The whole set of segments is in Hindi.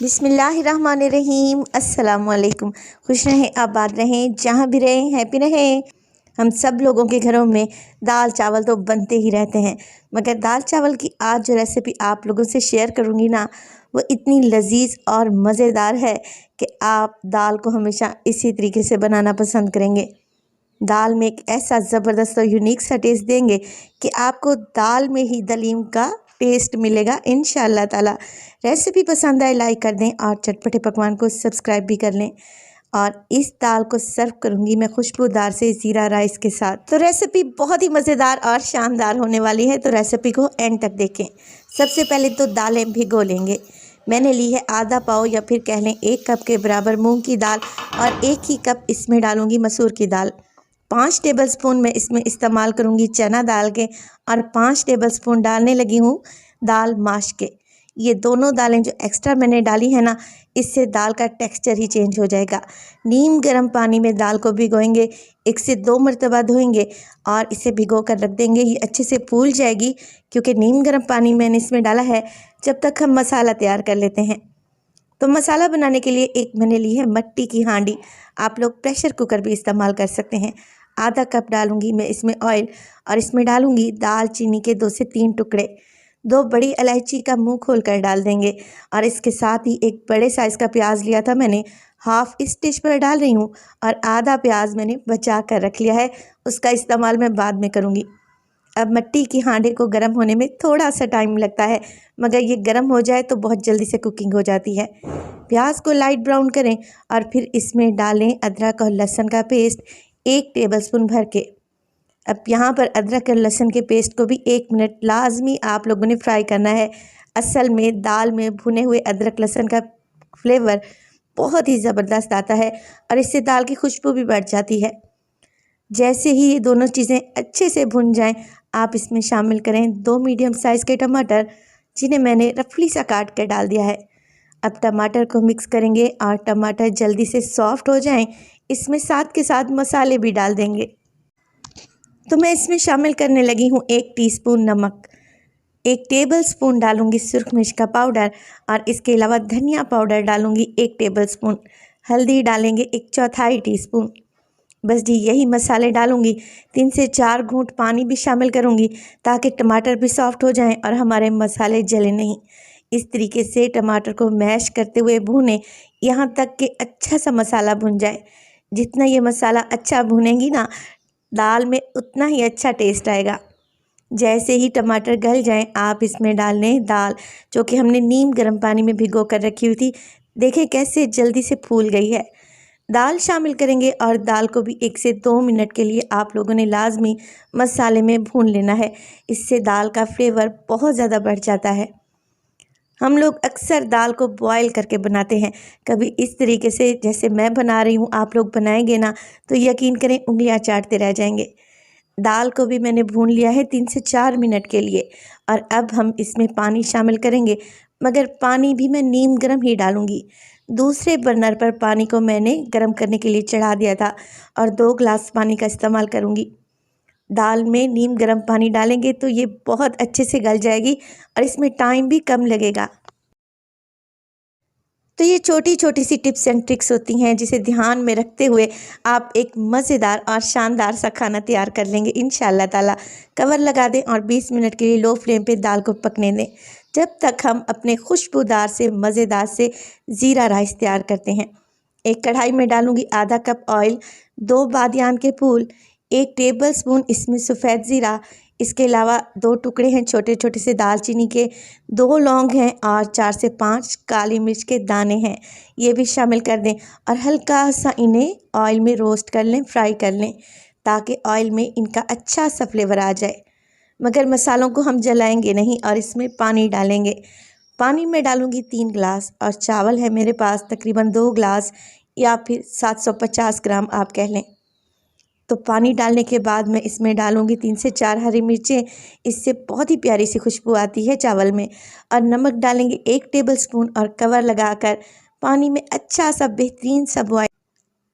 बिस्मिल्लाहिर्रहमानिर्रहीम। अस्सलामुअलैकुम। खुश रहें, आबाद रहें, जहाँ भी रहें हैप्पी रहें। हम सब लोगों के घरों में दाल चावल तो बनते ही रहते हैं, मगर दाल चावल की आज जो रेसिपी आप लोगों से शेयर करूँगी ना, वो इतनी लजीज और मज़ेदार है कि आप दाल को हमेशा इसी तरीके से बनाना पसंद करेंगे। दाल में एक ऐसा ज़बरदस्त और यूनिक सा टेस्ट देंगे कि आपको दाल में ही दलीम का टेस्ट मिलेगा इंशाअल्लाह ताला। रेसिपी पसंद आए लाइक कर दें और चटपटे पकवान को सब्सक्राइब भी कर लें। और इस दाल को सर्व करूंगी मैं खुशबूदार से ज़ीरा राइस के साथ। तो रेसिपी बहुत ही मज़ेदार और शानदार होने वाली है, तो रेसिपी को एंड तक देखें। सबसे पहले तो दालें भिगो लेंगे। मैंने ली है आधा पाव या फिर कह लें 1 कप के बराबर मूंग की दाल और 1 ही कप इसमें डालूंगी मसूर की दाल। 5 टेबलस्पून मैं इसमें इस्तेमाल करूंगी चना दाल के और 5 टेबलस्पून डालने लगी हूँ दाल माश के। ये दोनों दालें जो एक्स्ट्रा मैंने डाली है ना, इससे दाल का टेक्सचर ही चेंज हो जाएगा। नीम गर्म पानी में दाल को भिगोएंगे, 1 से 2 मरतबा धोएंगे और इसे भिगो कर रख देंगे। ये अच्छे से फूल जाएगी क्योंकि नीम गर्म पानी मैंने इसमें डाला है। जब तक हम मसाला तैयार कर लेते हैं, तो मसाला बनाने के लिए एक मैंने ली है मट्टी की हांडी। आप लोग प्रेशर कुकर भी इस्तेमाल कर सकते हैं। आधा कप डालूंगी मैं इसमें ऑयल और इसमें डालूंगी दालचीनी के 2 से 3 टुकड़े। 2 बड़ी इलायची का मुंह खोल कर डाल देंगे और इसके साथ ही एक बड़े साइज़ का प्याज लिया था मैंने, हाफ इस डिश पर डाल रही हूँ और आधा प्याज मैंने बचा कर रख लिया है, उसका इस्तेमाल मैं बाद में करूँगी। अब मट्टी की हांडी को गर्म होने में थोड़ा सा टाइम लगता है, मगर ये गर्म हो जाए तो बहुत जल्दी से कुकिंग हो जाती है। प्याज को लाइट ब्राउन करें और फिर इसमें डालें अदरक और लहसुन का पेस्ट 1 टेबलस्पून भर के। अब यहाँ पर अदरक और लहसुन के पेस्ट को भी 1 मिनट लाजमी आप लोगों ने फ्राई करना है। असल में दाल में भुने हुए अदरक लहसुन का फ्लेवर बहुत ही ज़बरदस्त आता है और इससे दाल की खुशबू भी बढ़ जाती है। जैसे ही ये दोनों चीज़ें अच्छे से भुन जाएं, आप इसमें शामिल करें 2 मीडियम साइज़ के टमाटर, जिन्हें मैंने रफली सा काट कर डाल दिया है। अब टमाटर को मिक्स करेंगे और टमाटर जल्दी से सॉफ्ट हो जाएं, इसमें साथ के साथ मसाले भी डाल देंगे। तो मैं इसमें शामिल करने लगी हूँ 1 टीस्पून नमक, 1 टेबलस्पून डालूंगी सुरख मिर्च का पाउडर और इसके अलावा धनिया पाउडर डालूंगी 1 टेबलस्पून, हल्दी डालेंगे 1/4 टीस्पून। बस जी यही मसाले डालूंगी। 3 से 4 घूंट पानी भी शामिल करूंगी ताकि टमाटर भी सॉफ्ट हो जाएं और हमारे मसाले जले नहीं। इस तरीके से टमाटर को मैश करते हुए भूनें यहाँ तक कि अच्छा सा मसाला भुन जाए। जितना ये मसाला अच्छा भुनेंगी ना दाल में, उतना ही अच्छा टेस्ट आएगा। जैसे ही टमाटर गल जाएं, आप इसमें डाल लें दाल जो कि हमने नीम गर्म पानी में भिगो कर रखी हुई थी। देखें कैसे जल्दी से फूल गई है। दाल शामिल करेंगे और दाल को भी 1 से 2 मिनट के लिए आप लोगों ने लाजमी मसाले में भून लेना है। इससे दाल का फ्लेवर बहुत ज़्यादा बढ़ जाता है। हम लोग अक्सर दाल को बॉयल करके बनाते हैं, कभी इस तरीके से जैसे मैं बना रही हूँ आप लोग बनाएंगे ना तो यकीन करें उंगलियां चाटते रह जाएंगे। दाल को भी मैंने भून लिया है 3 से 4 मिनट के लिए और अब हम इसमें पानी शामिल करेंगे, मगर पानी भी मैं नीम गर्म ही डालूंगी। दूसरे बर्नर पर पानी को मैंने गर्म करने के लिए चढ़ा दिया था और 2 ग्लास पानी का इस्तेमाल करूंगी। दाल में नीम गर्म पानी डालेंगे तो ये बहुत अच्छे से गल जाएगी और इसमें टाइम भी कम लगेगा। तो ये छोटी छोटी सी टिप्स एंड ट्रिक्स होती हैं जिसे ध्यान में रखते हुए आप एक मज़ेदार और शानदार सा खाना तैयार कर लेंगे इंशाअल्लाह ताला। कवर लगा दें और 20 मिनट के लिए लो फ्लेम पे दाल को पकने दें, जब तक हम अपने खुशबूदार से मज़ेदार से ज़ीरा राइस तैयार करते हैं। एक कढ़ाई में डालूंगी आधा कप ऑयल, 2 बादियान के फूल, 1 टेबलस्पून इसमें सफ़ेद ज़ीरा, इसके अलावा 2 टुकड़े हैं छोटे छोटे से दालचीनी के, 2 लौंग हैं और 4 से 5 काली मिर्च के दाने हैं, ये भी शामिल कर दें और हल्का सा इन्हें ऑयल में रोस्ट कर लें, फ्राई कर लें ताकि ऑयल में इनका अच्छा सा फ्लेवर आ जाए। मगर मसालों को हम जलाएंगे नहीं और इसमें पानी डालेंगे। पानी में डालूंगी 3 गिलास और चावल है मेरे पास तकरीबन 2 गिलास या फिर 750 ग्राम आप कह लें। तो पानी डालने के बाद मैं इसमें डालूंगी 3 से 4 हरी मिर्चें, इससे बहुत ही प्यारी सी खुशबू आती है चावल में। और नमक डालेंगे 1 टेबलस्पून और कवर लगाकर पानी में अच्छा सा बेहतरीन सा बॉयल।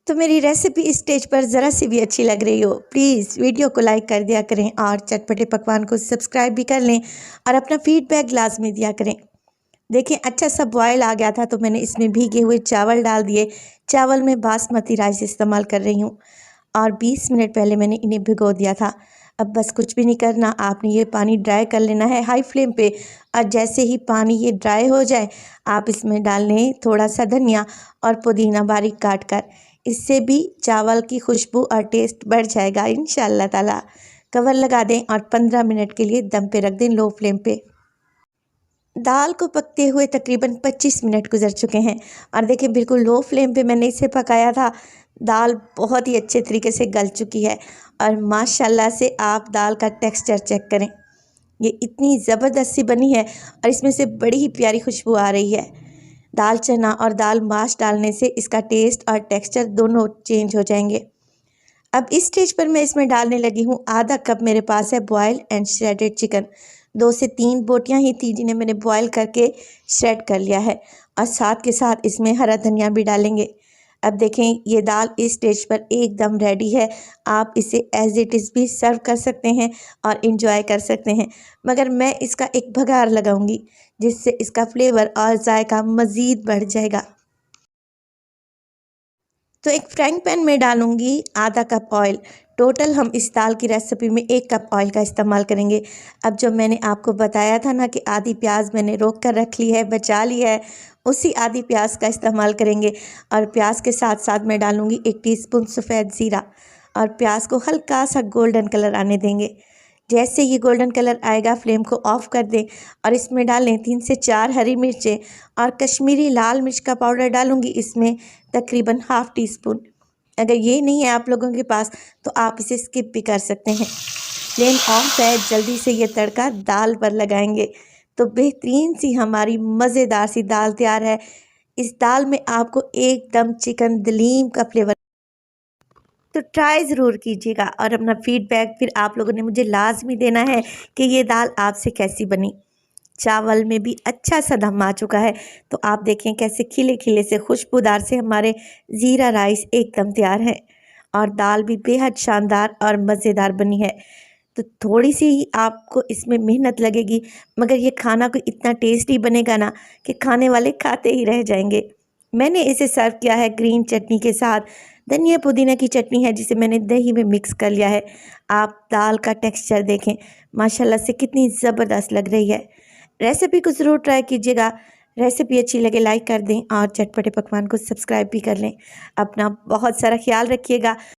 तो मेरी रेसिपी इस स्टेज पर ज़रा सी भी अच्छी लग रही हो प्लीज़ वीडियो को लाइक कर दिया करें और चटपटे पकवान को सब्सक्राइब भी कर लें और अपना फीडबैक लाजमी दिया करें। देखिए अच्छा सा बॉयल आ गया था तो मैंने इसमें भीगे हुए चावल डाल दिए। चावल में बासमती राइस इस्तेमाल कर रही हूँ और 20 मिनट पहले मैंने इन्हें भिगो दिया था। अब बस कुछ भी नहीं करना, आपने ये पानी ड्राई कर लेना है हाई फ्लेम पे और जैसे ही पानी ये ड्राई हो जाए आप इसमें डाल लें थोड़ा सा धनिया और पुदीना बारीक काट कर। इससे भी चावल की खुशबू और टेस्ट बढ़ जाएगा इंशाअल्लाह ताला। कवर लगा दें और 15 मिनट के लिए दम पे रख दें लो फ्लेम पे। दाल को पकते हुए तकरीबन 25 मिनट गुजर चुके हैं और देखिए बिल्कुल लो फ्लेम पे मैंने इसे पकाया था। दाल बहुत ही अच्छे तरीके से गल चुकी है और माशाल्लाह से आप दाल का टेक्सचर चेक करें, ये इतनी ज़बरदस्त सी बनी है और इसमें से बड़ी ही प्यारी खुशबू आ रही है। दाल चना और दाल माश डालने से इसका टेस्ट और टेक्सचर दोनों चेंज हो जाएंगे। अब इस स्टेज पर मैं इसमें डालने लगी हूँ आधा कप मेरे पास है बॉयल एंड श्रेडेड चिकन। 2 से 3 बोटियाँ ही थी जिन्हें मैंने बॉयल करके श्रेड कर लिया है और साथ के साथ इसमें हरा धनिया भी डालेंगे। अब देखें ये दाल इस स्टेज पर एकदम रेडी है। आप इसे एज इट इज़ भी सर्व कर सकते हैं और इन्जॉय कर सकते हैं, मगर मैं इसका एक भगार लगाऊंगी जिससे इसका फ्लेवर और जायका मज़ीद बढ़ जाएगा। तो एक फ्राइंग पैन में डालूंगी आधा कप ऑयल। टोटल हम इस दाल की रेसिपी में 1 कप ऑयल का इस्तेमाल करेंगे। अब जो मैंने आपको बताया था ना कि आधी प्याज मैंने रोक कर रख ली है, बचा ली है, उसी आधी प्याज का इस्तेमाल करेंगे और प्याज के साथ साथ मैं डालूंगी 1 टीस्पून सफ़ेद ज़ीरा और प्याज को हल्का सा गोल्डन कलर आने देंगे। जैसे ये गोल्डन कलर आएगा फ्लेम को ऑफ़ कर दें और इसमें डालें 3 से 4 हरी मिर्चें और कश्मीरी लाल मिर्च का पाउडर डालूंगी इसमें तकरीबन हाफ़ टी स्पून। अगर ये नहीं है आप लोगों के पास तो आप इसे स्किप भी कर सकते हैं। फ्लेम ऑफ है, जल्दी से ये तड़का दाल पर लगाएंगे तो बेहतरीन सी हमारी मज़ेदार सी दाल तैयार है। इस दाल में आपको एकदम चिकन दलीम का फ्लेवर, तो ट्राई ज़रूर कीजिएगा और अपना फीडबैक फिर आप लोगों ने मुझे लाजमी देना है कि ये दाल आपसे कैसी बनी। चावल में भी अच्छा सा दम आ चुका है तो आप देखें कैसे खिले खिले से खुशबूदार से हमारे ज़ीरा राइस एकदम तैयार है और दाल भी बेहद शानदार और मज़ेदार बनी है। तो थोड़ी सी ही आपको इसमें मेहनत लगेगी मगर ये खाना को इतना टेस्टी बनेगा ना कि खाने वाले खाते ही रह जाएंगे। मैंने इसे सर्व किया है ग्रीन चटनी के साथ। धनिया पुदीना की चटनी है जिसे मैंने दही में मिक्स कर लिया है। आप दाल का टेक्सचर देखें, माशाल्लाह से कितनी ज़बरदस्त लग रही है। रेसिपी को ज़रूर ट्राई कीजिएगा। रेसिपी अच्छी लगे लाइक कर दें और चटपटे पकवान को सब्सक्राइब भी कर लें। अपना बहुत सारा ख्याल रखिएगा।